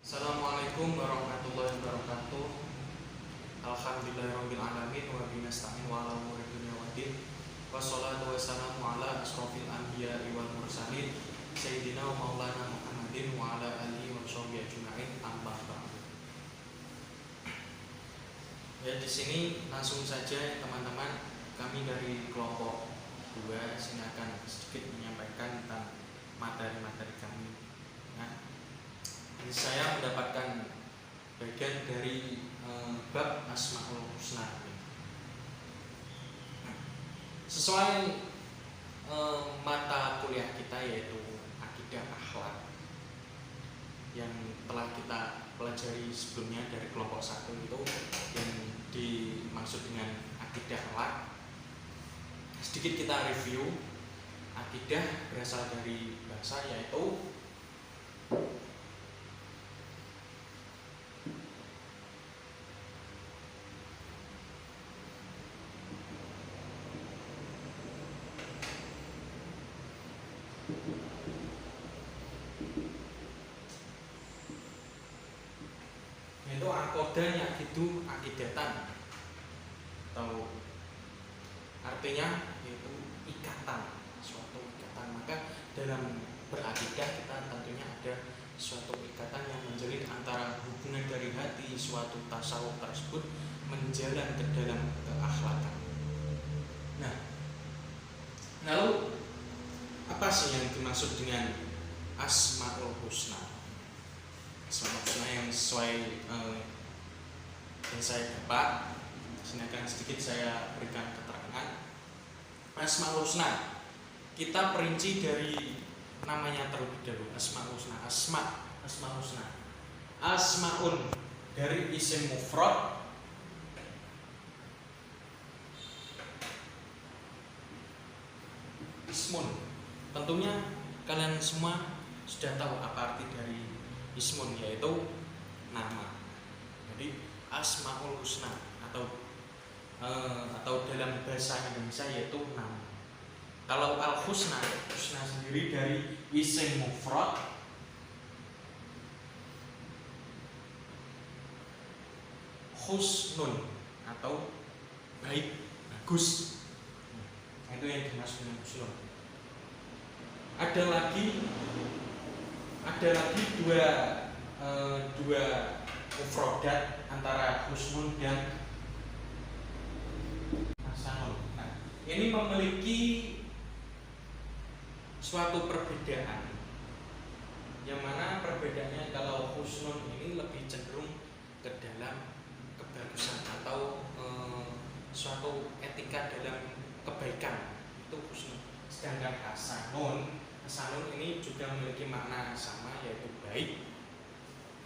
Assalamualaikum warahmatullahi wabarakatuh. Alhamdulillahirabbil alamin wa bihi nasta'in wa ala umuri dunya waddin. Wassalatu wassalamu ala asrofil anbiya'i wal mursalin sayyidina wa maulana Muhammadin wa ala alihi wa sahbihi ajma'in, amma ba'du. Ya, di sini langsung saja teman-teman, kami dari kelompok 2 sini akan sedikit menyampaikan tentang materi-materi kami. Nah, saya mendapatkan bagian dari bab Asmaul Husna. Sesuai mata kuliah kita, yaitu akidah akhlak, yang telah kita pelajari sebelumnya dari kelompok 1 itu, yang dimaksud dengan akidah akhlak. Sedikit kita review. Akidah berasal dari bahasa, yaitu akodan yakidu akidatan, atau artinya yaitu ikatan, suatu ikatan. Maka dalam berakidah kita tentunya ada suatu ikatan yang menjalin antara hubungan dari hati suatu tasawuf tersebut menjalan ke dalam keakhlakan. Nah, lalu apa sih yang dimaksud dengan Asmaul Husna? Asmaul Husna yang sesuai yang saya dapat, sini akan sedikit saya berikan keterangan. Asmaul Husna kita perinci dari namanya terlebih dahulu. Asmaul Husna, Asmaul Husna, Asmaun dari isim mufrad, ismun. Tentunya kalian semua sudah tahu apa arti dari ismun, yaitu nama. Jadi Asmaul Husna atau dalam bahasa Indonesia yaitu nama. Kalau al-husna, husna sendiri dari isim mufrad husnun, atau baik, bagus. Itu yang dimaksud dengan husnun. Ada lagi dua mufradat antara husnun dan hasanun. Nah, ini memiliki suatu perbedaan, yang mana perbedaannya kalau husnun ini lebih cenderung ke dalam kebagusan atau suatu etika dalam kebaikan, itu husnun. Sedangkan hasanun ini juga memiliki makna sama, yaitu baik.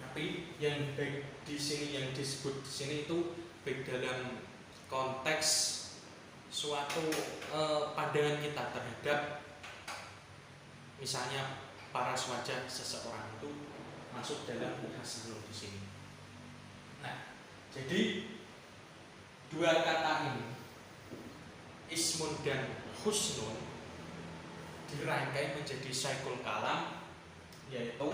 Tapi yang baik di sini, yang disebut di sini itu baik dalam konteks suatu pandangan kita terhadap misalnya paras wajah seseorang, itu masuk dalam hasanun di sini. Nah, jadi dua kata ini, ismun dan husnun, dirangkai menjadi saikul kalam, yaitu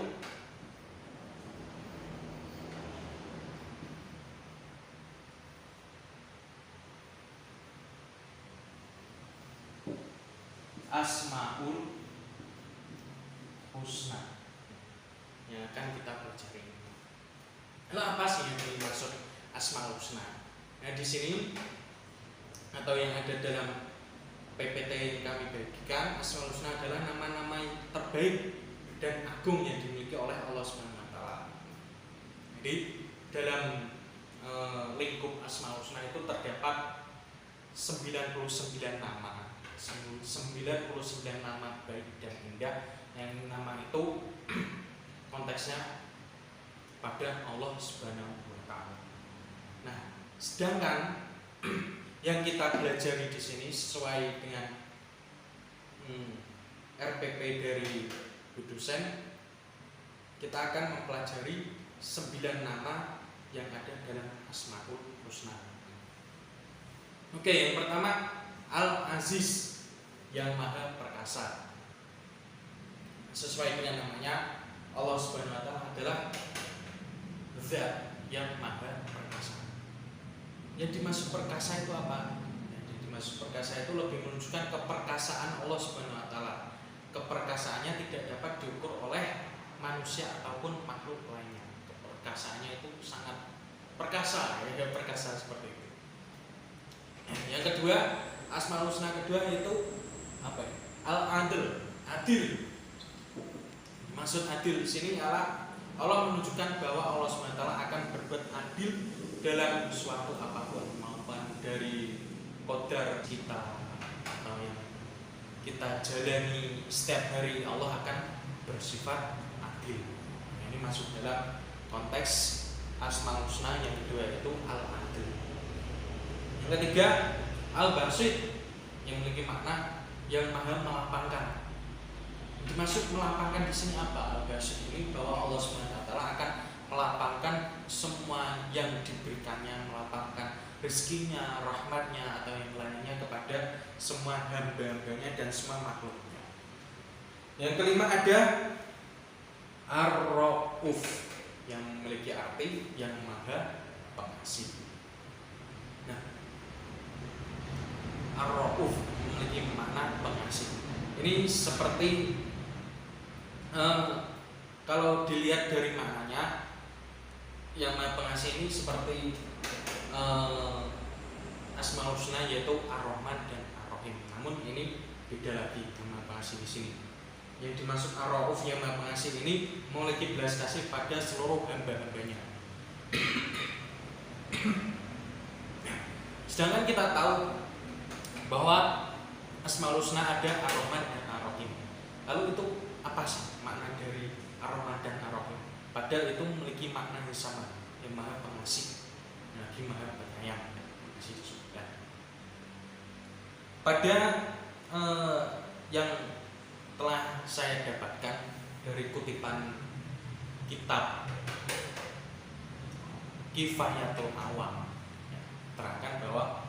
Asmaul Husna yang akan kita pelajari. Lalu apa sih yang dimaksud Asmaul Husna? Nah, di sini atau yang ada dalam PPT yang kami bagikan, Asmaul Husna adalah nama-nama terbaik dan agung yang dimiliki oleh Allah Subhanahu wa taala. Jadi dalam lingkup Asmaul Husna itu terdapat 99 nama. 99 nama baik dan indah, yang nama itu konteksnya pada Allah Subhanahu wa taala. Nah, sedangkan yang kita pelajari di sini sesuai dengan RPP dari Bu Dosen, kita akan mempelajari 9 nama yang ada dalam Asmaul Husna. Oke, yang pertama Al-Aziz, yang maha perkasa. Sesuai dengan namanya, Allah Subhanahu wa taala adalah zat yang maha perkasa. Yang dimaksud perkasa itu apa? Yang dimaksud perkasa itu lebih menunjukkan keperkasaan Allah Subhanahu wa taala. Keperkasaannya tidak dapat diukur oleh manusia ataupun makhluk lainnya. Keperkasaannya itu sangat perkasa, ya perkasa seperti itu. Yang kedua, Asmaul Husna kedua yaitu apa ya? Al-Adil, adil. Maksud adil di sini adalah Allah menunjukkan bahwa Allah SWT akan berbuat adil dalam suatu apapun, maupun dari qadar kita atau yang kita jalani setiap hari, Allah akan bersifat adil. Ini masuk dalam konteks Asmaul Husna yang kedua yaitu Al-Adil. Yang ketiga, Al-Basit yang memiliki makna yang maha melapangkan. Dimaksud melapangkan di sini apa? Al-Basit ini bahwa Allah SWT akan melapangkan semua yang diberikannya, melapangkan rezekinya, rahmatnya atau yang lainnya kepada semua hamba-hambanya dan semua makhluknya. Yang kelima ada Ar-Rauf yang memiliki arti yang maha pengasih. Nah, Ar-Rauf memiliki makna pengasih. Ini seperti kalau dilihat dari maknanya, yang maha pengasih ini seperti Asmaul Husna yaitu Ar-Rahman dan Ar-Rahim. Namun ini beda lagi dengan pengasih di sini. Yang dimaksud Ar-Rauf yang maha pengasih ini memiliki belas kasih pada seluruh hamba-hambanya. Sedangkan kita tahu bahwa Asmaul Husna ada Ar-Rahman dan Ar-Rahim. Lalu itu apa sih makna dari Ar-Rahman dan Ar-Rahim? Padahal itu memiliki makna yang sama, yang maha pengasih, lagi maha penyayang. Pada yang telah saya dapatkan dari kutipan kitab Kifayatul Awam, terangkan bahwa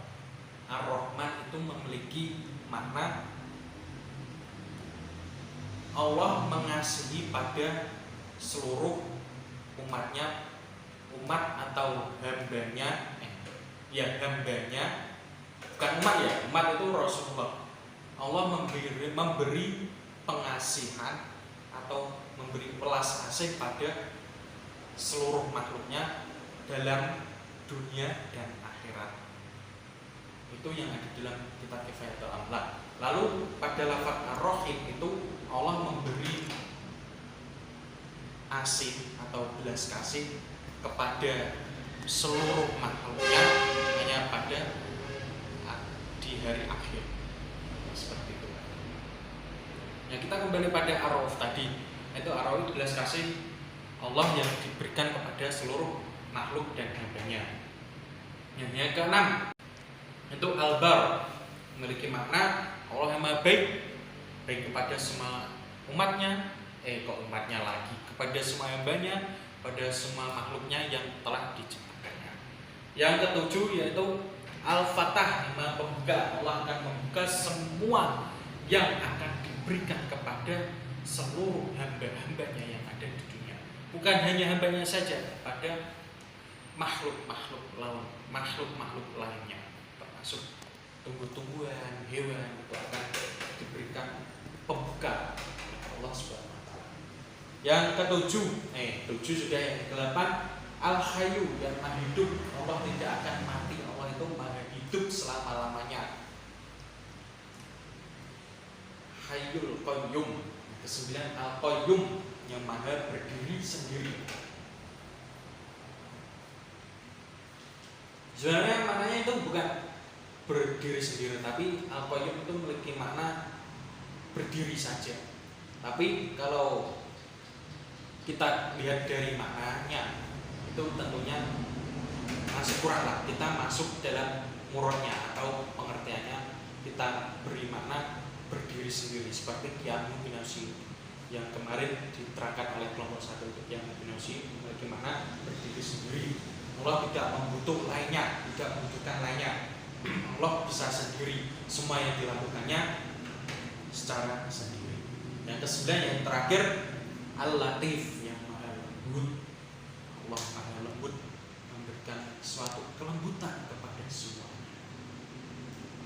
Ar-Rahman itu memiliki makna Allah mengasihi pada seluruh umatnya, umat atau hambanya, hambanya, bukan umat ya, umat itu Rasulullah. Allah memberi pengasihan atau memberi belas kasih pada seluruh makhluknya dalam dunia dan akhirat. Itu yang ada dalam kitab Kifayatul Awam. Lalu pada lafaz Ar-Rahim itu Allah memberi asih atau belas kasih kepada seluruh makhluknya hanya pada di hari akhir. Seperti itu. Ya, kita kembali pada Ar-Rauf tadi. Itu Ar-Rauf itu belas kasih Allah yang diberikan kepada seluruh makhluk dan hambanya. Yang keenam itu Al-Bar, memiliki makna Allah yang maha baik kepada semua umatnya, umatnya lagi, kepada semua hambanya, pada semua makhluknya yang telah diciptakannya. Yang ketujuh yaitu Al-Fatah, yang maha pembuka. Allah akan membuka semua yang akan diberikan kepada seluruh hamba-hambanya yang ada di dunia. Bukan hanya hambanya saja, pada makhluk-makhluk lainnya, termasuk tumbuh-tumbuhan, hewan, itu akan diberikan pembuka Allah Subhanahu wa taala. Yang ketujuh, tujuh sudah. Yang kedelapan Al-Hayyu, yang maha hidup. Allah tidak akan mati, Allah itu maha hidup selama-lamanya. Hayyul Qayyum. Kesembilan Al-Qayyum, yang maha berdiri sendiri. Sebenarnya maknanya itu bukan berdiri sendiri, tapi Al-Qayyum itu memiliki makna berdiri saja. Tapi kalau kita lihat dari maknanya, itu tentunya masih kurang lah. Kita masuk dalam murodnya atau pengertiannya, kita beri makna berdiri sendiri, seperti Qiyamun binafsi yang kemarin diterangkan oleh kelompok satu. Itu Qiyamun binafsi memiliki makna berdiri sendiri. Allah tidak membutuhkan lainnya, tidak membutuhkan lainnya. Allah bisa sendiri, semua yang dilakukannya secara sendiri. Yang kesembilan, yang terakhir Al-Latif, yang maha lembut. Allah maha lembut, memberikan suatu kelembutan kepada semuanya.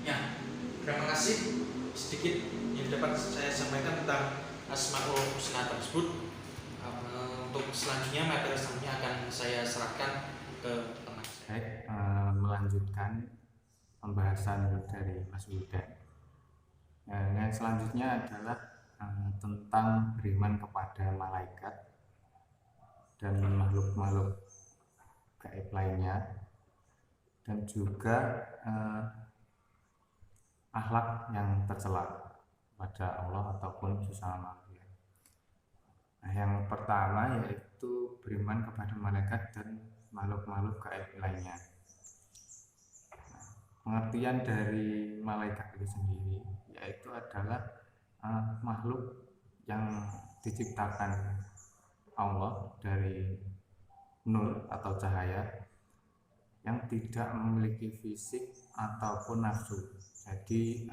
Ya, terima kasih sedikit yang dapat saya sampaikan tentang Asmaul Husna tersebut. Untuk selanjutnya materi selanjutnya akan saya serahkan ke teman saya. Baik, melanjutkan pembahasan dari Mas Wildan. Yang selanjutnya adalah tentang beriman kepada malaikat dan makhluk-makhluk gaib lainnya, dan juga akhlak yang tercela pada Allah ataupun sesama manusia. Nah, yang pertama yaitu beriman kepada malaikat dan makhluk-makhluk gaib lainnya. Nah, pengertian dari malaikat itu sendiri yaitu adalah makhluk yang diciptakan Allah dari nur atau cahaya, yang tidak memiliki fisik ataupun nafsu. Jadi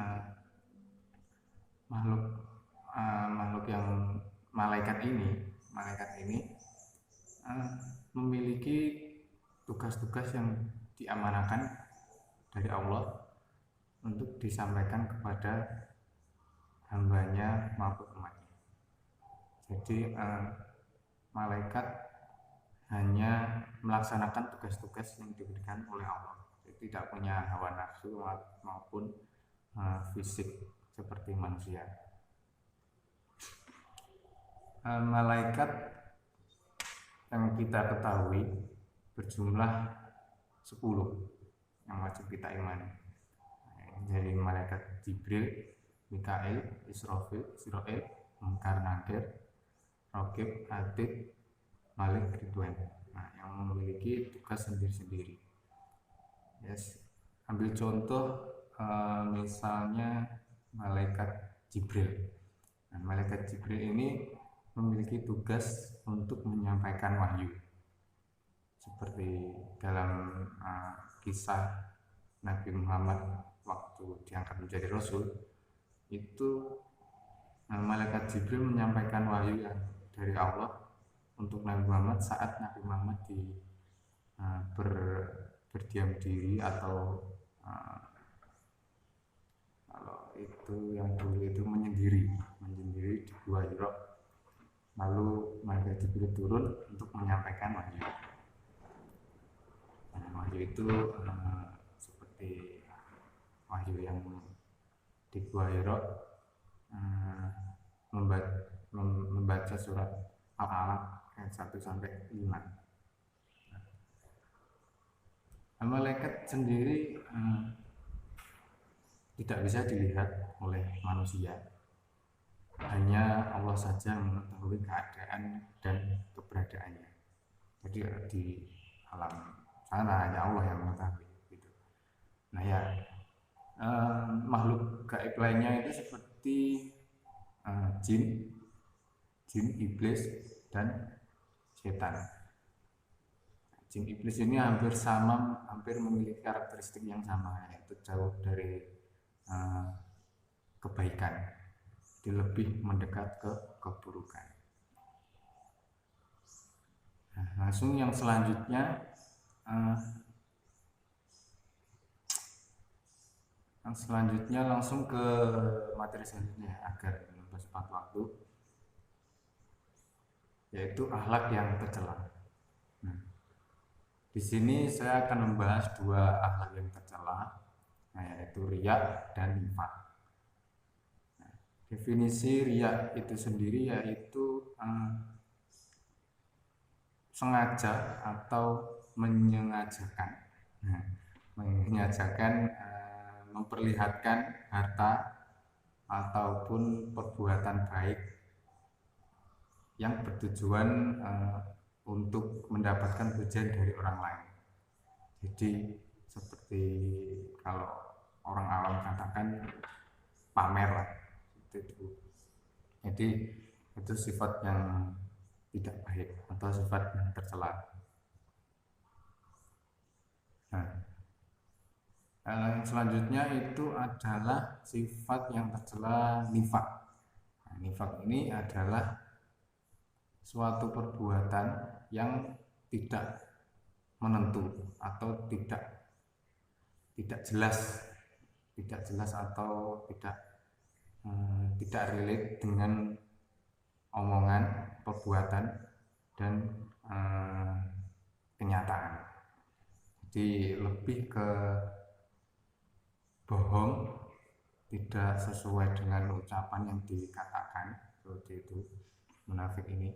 makhluk yang malaikat ini memiliki tugas-tugas yang diamanahkan dari Allah untuk disampaikan kepada hambanya maupun umatnya. Jadi malaikat hanya melaksanakan tugas-tugas yang diberikan oleh Allah. Jadi tidak punya hawa nafsu maupun fisik seperti manusia. Malaikat yang kita ketahui berjumlah 10 yang wajib kita imani. Jadi malaikat Jibril, Mikail, Israfil, Munkar Nakir, Raqib, Atid, Malik, Ridwan. Nah, yang memiliki tugas sendiri-sendiri. Yes. Ambil contoh misalnya malaikat Jibril. Nah, malaikat Jibril ini memiliki tugas untuk menyampaikan wahyu. Seperti dalam kisah Nabi Muhammad waktu diangkat menjadi Rasul, itu malaikat Jibril menyampaikan wahyu yang dari Allah untuk Nabi Muhammad saat Nabi Muhammad berdiam diri, atau kalau itu yang dulu itu menyendiri di Gua Hira. Lalu malaikat Jibril turun untuk menyampaikan wahyu. Wahyu itu seperti wahyu yang di Gua Hira, membaca surat Al-Alaq ayat 1 sampai 5. Malaikat sendiri tidak bisa dilihat oleh manusia. Hanya Allah saja mengetahui keadaan dan keberadaannya. Jadi di alam sana hanya Allah yang mengetahui. Gitu. Nah ya, makhluk gaib lainnya itu seperti jin, iblis, dan setan. Jin iblis ini hampir memiliki karakteristik yang sama, yaitu jauh dari kebaikan, lebih mendekat ke keburukan. Nah, langsung yang selanjutnya langsung ke materi selanjutnya agar mempercepat waktu, yaitu akhlak yang tercela. Di sini saya akan membahas 2 akhlak yang tercela, yaitu riya dan nifaq. Definisi riya itu sendiri yaitu sengaja atau menyengajakan, memperlihatkan harta ataupun perbuatan baik yang bertujuan untuk mendapatkan pujian dari orang lain. Jadi seperti kalau orang awam katakan pamer lah. Jadi itu sifat yang tidak baik atau sifat yang tercela. Nah, yang selanjutnya itu adalah sifat yang tercela nifaq. Nah, nifaq ini adalah suatu perbuatan yang tidak menentu atau tidak jelas atau tidak relate dengan omongan, perbuatan, dan kenyataan. Jadi lebih ke bohong, tidak sesuai dengan ucapan yang dikatakan, seperti itu munafik ini.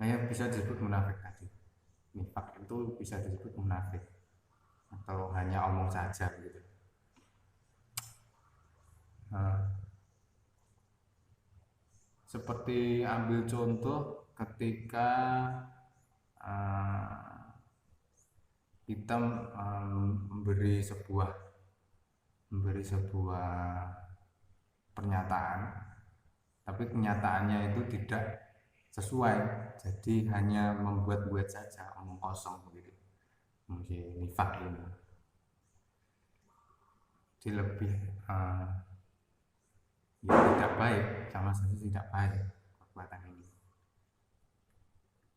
Nah, bisa disebut munafik tadi. Nifak itu bisa disebut munafik atau hanya omong saja gitu. Seperti ambil contoh ketika kita memberi sebuah pernyataan, tapi kenyataannya itu tidak sesuai, jadi hanya membuat-buat saja, omong kosong begitu. Mungkin nifak ini. Jadi lebih ya tidak baik, sama saja tidak baik perbuatan ini.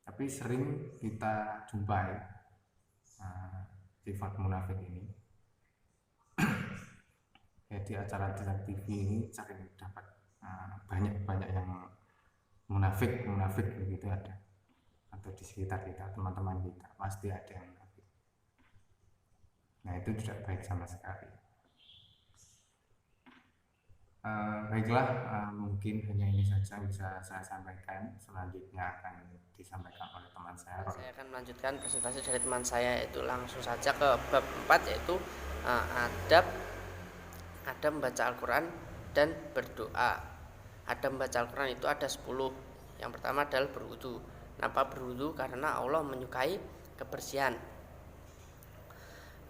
Tapi sering kita jumpai sifat munafik ini. Ya, di acara-acara TV ini sering dapat banyak yang munafik begitu ada, atau di sekitar kita, teman-teman kita pasti ada yang munafik. Nah, itu tidak baik sama sekali. Baiklah, mungkin hanya ini saja yang bisa saya sampaikan. Selanjutnya akan disampaikan oleh teman saya. Saya akan melanjutkan presentasi dari teman saya, yaitu langsung saja ke bab 4, yaitu adab membaca Al-Quran dan berdoa. Adab membaca Al-Quran itu ada 10. Yang pertama adalah berwudu. Kenapa berwudu? Karena Allah menyukai kebersihan.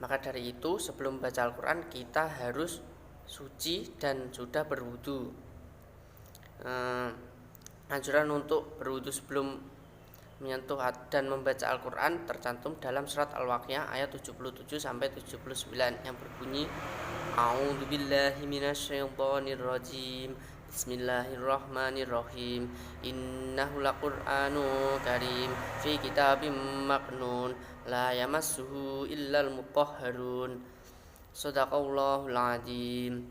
Maka dari itu sebelum membaca Al-Quran kita harus suci dan sudah berwudu. Anjuran untuk berwudu sebelum menyentuh dan membaca Al-Quran tercantum dalam surat Al-Waqiah ayat 77 sampai 79 yang berbunyi, A'udzubillahi minasyaitonirrajim. Bismillahirrahmanirrahim. Innahu laqur'anun karim fi kitabim maknun la yamassuhu illal mutahharun. Shadaqallahul adzim.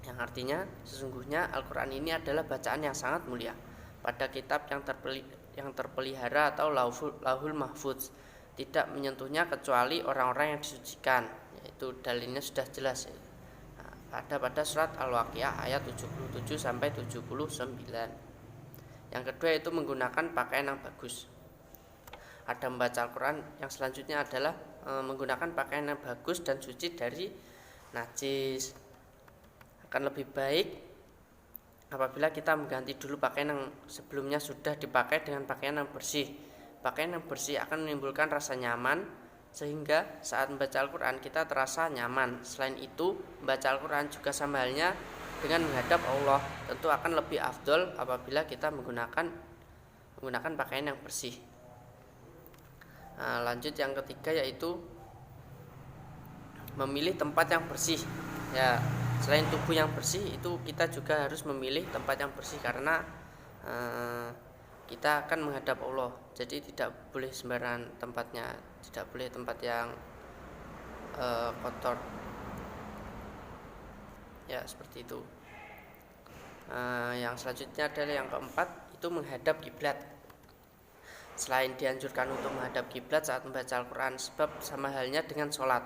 Yang artinya sesungguhnya Al-Quran ini adalah bacaan yang sangat mulia pada kitab yang terpelihara atau lauhul mahfudz, tidak menyentuhnya kecuali orang-orang yang disucikan. Yaitu dalilnya sudah jelas, pada surat Al-Waqiah ayat 77 sampai 79. Yang kedua itu menggunakan pakaian yang bagus. Ada membaca Al-Quran yang selanjutnya adalah menggunakan pakaian yang bagus dan suci dari najis. Akan lebih baik apabila kita mengganti dulu pakaian yang sebelumnya sudah dipakai dengan pakaian yang bersih. Pakaian yang bersih akan menimbulkan rasa nyaman, sehingga saat membaca Al-Quran kita terasa nyaman. Selain itu, membaca Al-Quran juga sama halnya dengan menghadap Allah. Tentu akan lebih afdol apabila kita menggunakan pakaian yang bersih. Nah, lanjut yang ketiga yaitu memilih tempat yang bersih. Ya, selain tubuh yang bersih, itu kita juga harus memilih tempat yang bersih karena kita akan menghadap Allah. Jadi tidak boleh sembarangan tempatnya, tidak boleh tempat yang kotor. Ya, seperti itu. Yang selanjutnya adalah yang keempat, itu menghadap kiblat. Selain dianjurkan untuk menghadap kiblat saat membaca Al-Quran, sebab sama halnya dengan sholat,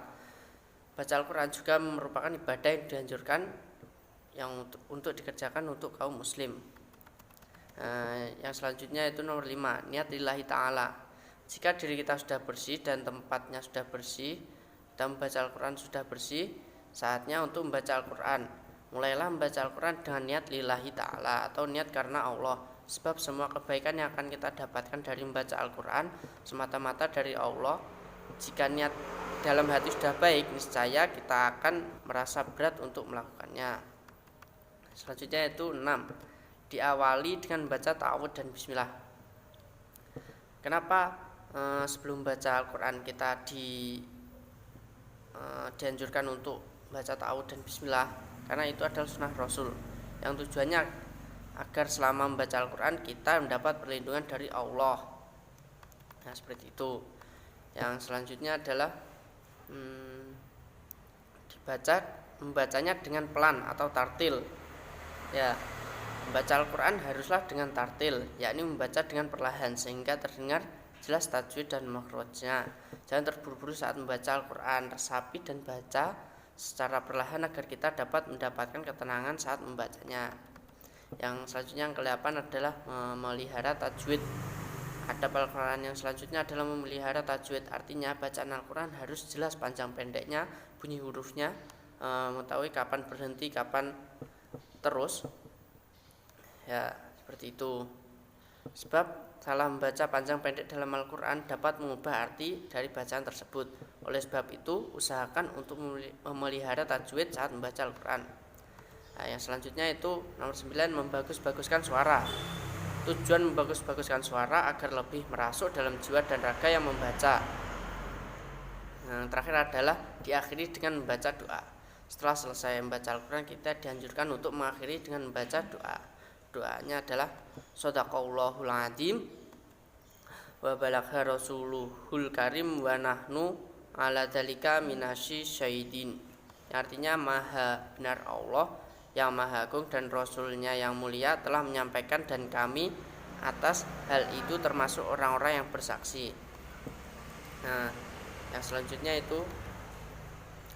baca Al-Quran juga merupakan ibadah yang dianjurkan yang untuk dikerjakan untuk kaum muslim. Yang selanjutnya itu nomor 5, niat lillahi ta'ala. Jika diri kita sudah bersih dan tempatnya sudah bersih dan membaca Al-Quran sudah bersih, saatnya untuk membaca Al-Quran. Mulailah membaca Al-Quran dengan niat lillahi ta'ala atau niat karena Allah. Sebab semua kebaikan yang akan kita dapatkan dari membaca Al-Quran semata-mata dari Allah. Jika niat dalam hati sudah baik, niscaya kita akan merasa berat untuk melakukannya. Selanjutnya itu 6, diawali dengan membaca ta'awudz dan bismillah. Kenapa sebelum membaca Al-Quran kita dianjurkan untuk membaca ta'awudz dan bismillah? Karena itu adalah sunnah Rasul yang tujuannya agar selama membaca Al-Quran kita mendapat perlindungan dari Allah. Nah, seperti itu. Yang selanjutnya adalah membacanya dengan pelan atau tartil. Ya, membaca Al-Quran haruslah dengan tartil, yakni membaca dengan perlahan sehingga terdengar jelas tajwid dan makhrajnya. Jangan terburu-buru saat membaca Al-Quran, resapi dan baca secara perlahan agar kita dapat mendapatkan ketenangan saat membacanya. Yang selanjutnya yang ke-8 adalah memelihara tajwid. Adab Al-Quran yang selanjutnya adalah memelihara tajwid. Artinya bacaan Al-Quran harus jelas panjang pendeknya, bunyi hurufnya, mengetahui kapan berhenti, kapan terus. Ya, seperti itu. Sebab salah membaca panjang pendek dalam Al-Quran dapat mengubah arti dari bacaan tersebut. Oleh sebab itu, usahakan untuk memelihara tajwid saat membaca Al-Quran. Nah, yang selanjutnya itu nomor 9, membagus-baguskan suara. Tujuan membagus-baguskan suara agar lebih merasuk dalam jiwa dan raga yang membaca. Yang terakhir adalah diakhiri dengan membaca doa. Setelah selesai membaca Al-Quran, kita dianjurkan untuk mengakhiri dengan membaca doa. Doanya adalah Shadaqallahul Adzim wa balagha rasuluhul karim wa nahnu ala dzalika minasy syahidin. Artinya maha benar Allah yang maha agung dan Rasulnya yang mulia telah menyampaikan dan kami atas hal itu termasuk orang-orang yang bersaksi. Nah, yang selanjutnya itu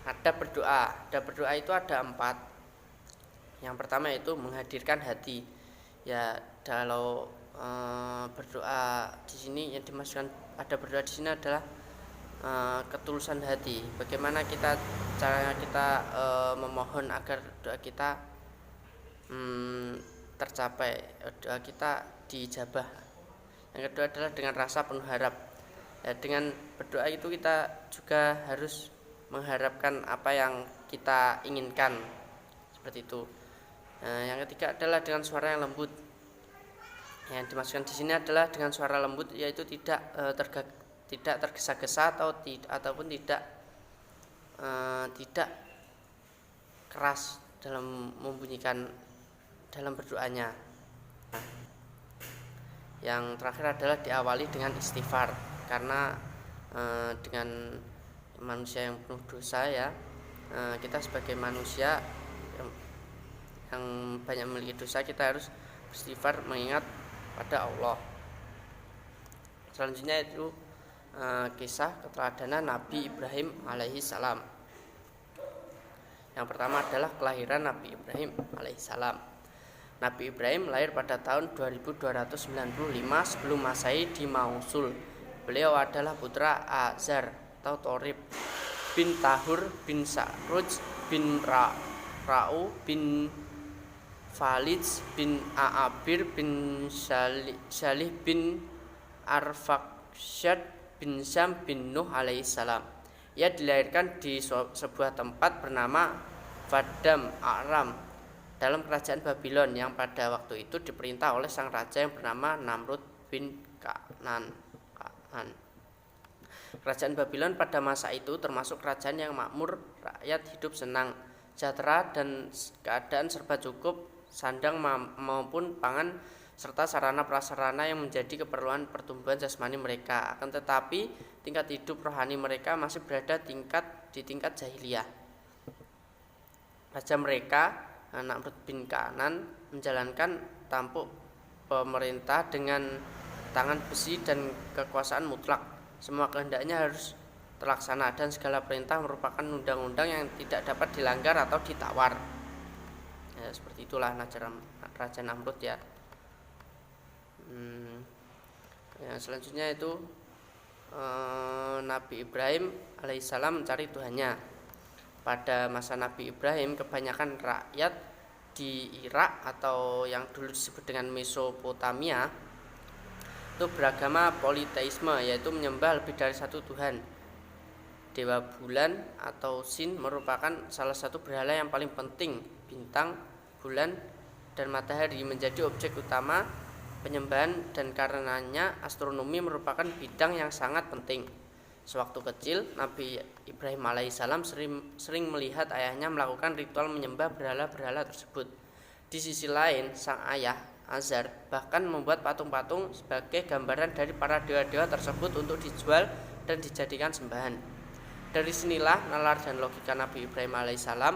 ada berdoa. Ada berdoa itu ada 4. Yang pertama itu menghadirkan hati. Ya, kalau berdoa di sini yang dimaksudkan ada berdoa di sini adalah ketulusan hati. Bagaimana caranya kita memohon agar doa kita tercapai, doa kita diijabah. Yang kedua adalah dengan rasa penuh harap. Ya, dengan berdoa itu kita juga harus mengharapkan apa yang kita inginkan, seperti itu. Yang ketiga adalah dengan suara yang lembut. Yang dimaksudkan di sini adalah dengan suara lembut, yaitu tidak tergesa-gesa ataupun tidak keras dalam membunyikan dalam berdoanya. Yang terakhir adalah diawali dengan istighfar, karena dengan manusia yang penuh dosa, ya, kita sebagai manusia yang banyak memiliki dosa, kita harus beristighfar mengingat pada Allah. Selanjutnya itu kisah keteladanan Nabi Ibrahim alaihi salam. Yang pertama adalah kelahiran Nabi Ibrahim alaihi salam. Nabi Ibrahim lahir pada tahun 2295 sebelum Masehi di Mausul. Beliau adalah putra Azar atau Torib bin Tahur bin Sa'ruj bin Ra'u bin Falid bin A'abir bin Salih bin Arfaksyad bin Syam bin Nuh alaihissalam. Ia dilahirkan di sebuah tempat bernama Fadam Aram dalam kerajaan Babylon yang pada waktu itu diperintah oleh sang raja yang bernama Namrud bin Kan'an. Kerajaan Babylon pada masa itu termasuk kerajaan yang makmur, rakyat hidup senang, sejahtera dan keadaan serba cukup, sandang maupun pangan serta sarana prasarana yang menjadi keperluan pertumbuhan jasmani mereka. Akan tetapi tingkat hidup rohani mereka masih berada di tingkat jahiliyah. Raja mereka, Namrud bin Kan'an, menjalankan tampuk pemerintah dengan tangan besi dan kekuasaan mutlak. Semua kehendaknya harus terlaksana dan segala perintah merupakan undang-undang yang tidak dapat dilanggar atau ditawar. Ya, seperti itulah Raja Namrud, ya. Yang selanjutnya itu Nabi Ibrahim alaihissalam mencari Tuhannya. Pada masa Nabi Ibrahim, kebanyakan rakyat di Irak atau yang dulu disebut dengan Mesopotamia itu beragama politeisme, yaitu menyembah lebih dari satu Tuhan. Dewa bulan atau Sin merupakan salah satu berhala yang paling penting. Bintang, bulan, dan matahari menjadi objek utama penyembahan dan karenanya astronomi merupakan bidang yang sangat penting. Sewaktu kecil, Nabi Ibrahim alaihissalam sering melihat ayahnya melakukan ritual menyembah berhala-berhala tersebut. Di sisi lain, sang ayah Azar bahkan membuat patung-patung sebagai gambaran dari para dewa-dewa tersebut untuk dijual dan dijadikan sembahan. Dari sinilah nalar dan logika Nabi Ibrahim alaihissalam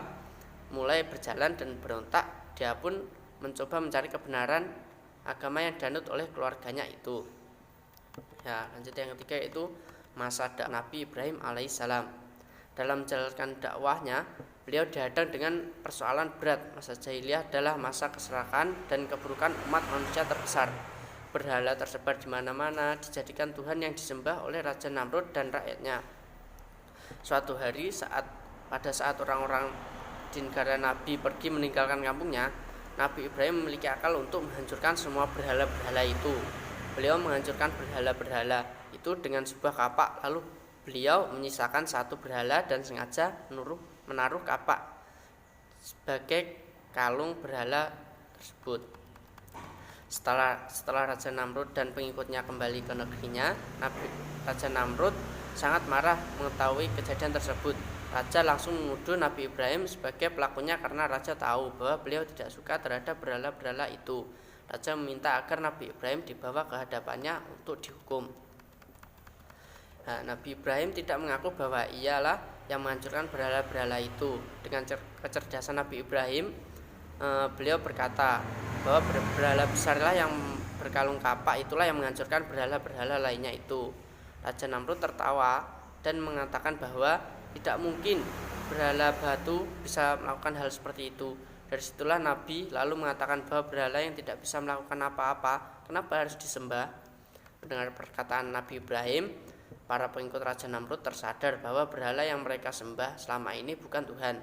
mulai berjalan dan berontak. Dia pun mencoba mencari kebenaran agama yang dianut oleh keluarganya itu. Ya, lanjut yang ketiga yaitu masa dakwah Nabi Ibrahim alaihissalam. Dalam menjalankan dakwahnya, beliau dihadang dengan persoalan berat. Masa jahiliyah adalah masa keserakahan dan keburukan umat manusia terbesar. Berhala tersebar di mana-mana, dijadikan Tuhan yang disembah oleh Raja Namrud dan rakyatnya. Suatu hari pada saat orang-orang di negara Nabi pergi meninggalkan kampungnya, Nabi Ibrahim memiliki akal untuk menghancurkan semua berhala-berhala itu. Beliau menghancurkan berhala-berhala itu dengan sebuah kapak, lalu beliau menyisakan satu berhala dan sengaja menaruh kapak sebagai kalung berhala tersebut. Setelah Raja Namrud dan pengikutnya kembali ke negerinya, Raja Namrud sangat marah mengetahui kejadian tersebut. Raja langsung menuduh Nabi Ibrahim sebagai pelakunya karena raja tahu bahwa beliau tidak suka terhadap berhala-berhala itu. Raja meminta agar Nabi Ibrahim dibawa ke hadapannya untuk dihukum. Nah, Nabi Ibrahim tidak mengaku bahwa ialah yang menghancurkan berhala-berhala itu. Dengan kecerdasan Nabi Ibrahim, beliau berkata bahwa berhala besarlah yang berkalung kapak itulah yang menghancurkan berhala-berhala lainnya itu. Raja Namrud tertawa dan mengatakan bahwa tidak mungkin berhala batu bisa melakukan hal seperti itu. Dari situlah Nabi lalu mengatakan bahwa berhala yang tidak bisa melakukan apa-apa, kenapa harus disembah? Mendengar perkataan Nabi Ibrahim, para pengikut Raja Namrud tersadar bahwa berhala yang mereka sembah selama ini bukan Tuhan.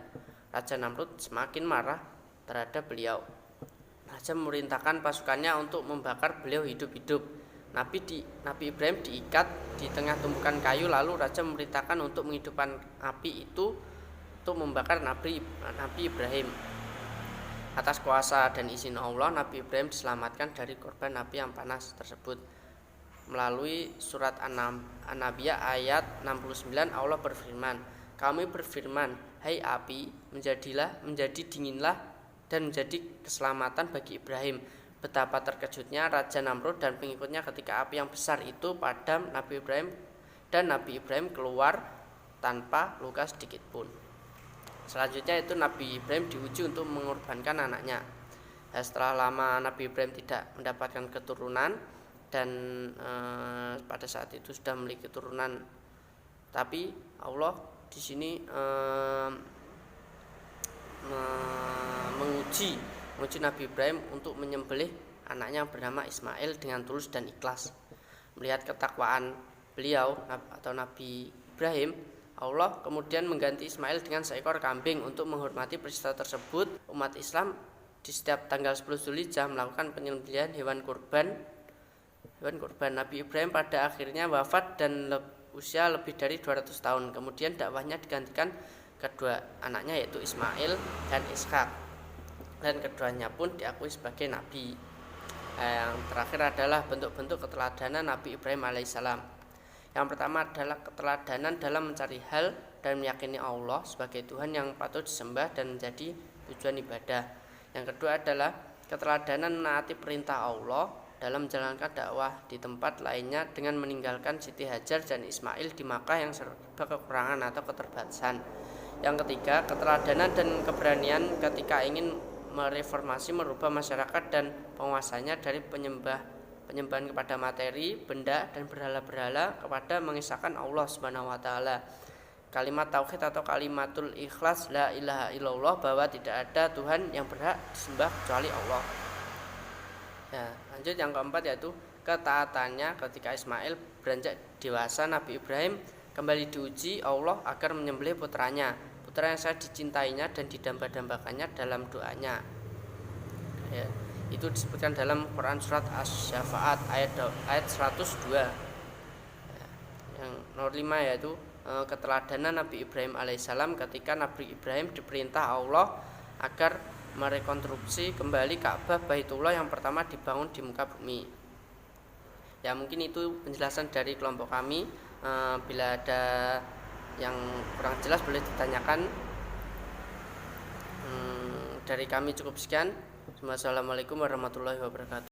Raja Namrud semakin marah terhadap beliau. Raja memerintahkan pasukannya untuk membakar beliau hidup-hidup. Nabi Ibrahim diikat di tengah tumpukan kayu, lalu Raja memerintahkan untuk menghidupkan api itu untuk membakar Nabi Ibrahim. Atas kuasa dan izin Allah, Nabi Ibrahim diselamatkan dari korban api yang panas tersebut. Melalui surat An-Nabiyah ayat 69, Allah berfirman, "Kami berfirman, hai api, menjadi dinginlah dan menjadi keselamatan bagi Ibrahim." Betapa terkejutnya Raja Namrud dan pengikutnya ketika api yang besar itu padam Nabi Ibrahim keluar tanpa luka sedikit pun. Selanjutnya itu Nabi Ibrahim diuji untuk mengorbankan anaknya. Setelah lama Nabi Ibrahim tidak mendapatkan keturunan dan pada saat itu sudah memiliki keturunan, tapi Allah di sini menguji Nabi Ibrahim untuk menyembelih anaknya yang bernama Ismail dengan tulus dan ikhlas. Melihat ketakwaan beliau atau Nabi Ibrahim, Allah kemudian mengganti Ismail dengan seekor kambing. Untuk menghormati peristiwa tersebut, umat Islam di setiap tanggal 10 Zulhijjah melakukan penyembelihan hewan kurban. Nabi Ibrahim pada akhirnya wafat dan usia lebih dari 200 tahun. Kemudian dakwahnya digantikan kedua anaknya yaitu Ismail dan Ishak, dan keduanya pun diakui sebagai nabi. Yang terakhir adalah bentuk-bentuk keteladanan Nabi Ibrahim alaihissalam. Yang pertama adalah keteladanan dalam mencari hal dan meyakini Allah sebagai Tuhan yang patut disembah dan menjadi tujuan ibadah. Yang kedua adalah keteladanan menaati perintah Allah dalam menjalankan dakwah di tempat lainnya dengan meninggalkan Siti Hajar dan Ismail di Makkah yang serba kekurangan atau keterbatasan. Yang ketiga, keteladanan dan keberanian ketika ingin mereformasi, merubah masyarakat dan penguasanya dari penyembahan kepada materi, benda, dan berhala-berhala kepada mengisahkan Allah Subhanahu wa taala. Kalimat tauhid atau kalimatul ikhlas, la ilaha illallah, bahwa tidak ada Tuhan yang berhak disembah kecuali Allah. Ya, lanjut yang keempat yaitu ketaatannya ketika Ismail beranjak dewasa. Nabi Ibrahim kembali diuji Allah agar menyembelih putranya, putra yang sangat dicintainya dan didamba-dambakannya dalam doanya. Ya, itu disebutkan dalam Quran surat Asy-Syafa'at ayat 102. Ya, yang nomor 5 yaitu keteladanan Nabi Ibrahim alaihissalam ketika Nabi Ibrahim diperintah Allah agar merekonstruksi kembali Ka'bah Baitullah yang pertama dibangun di muka bumi. Ya, mungkin itu penjelasan dari kelompok kami. Bila ada yang kurang jelas boleh ditanyakan. Dari kami cukup sekian. Wassalamualaikum warahmatullahi wabarakatuh.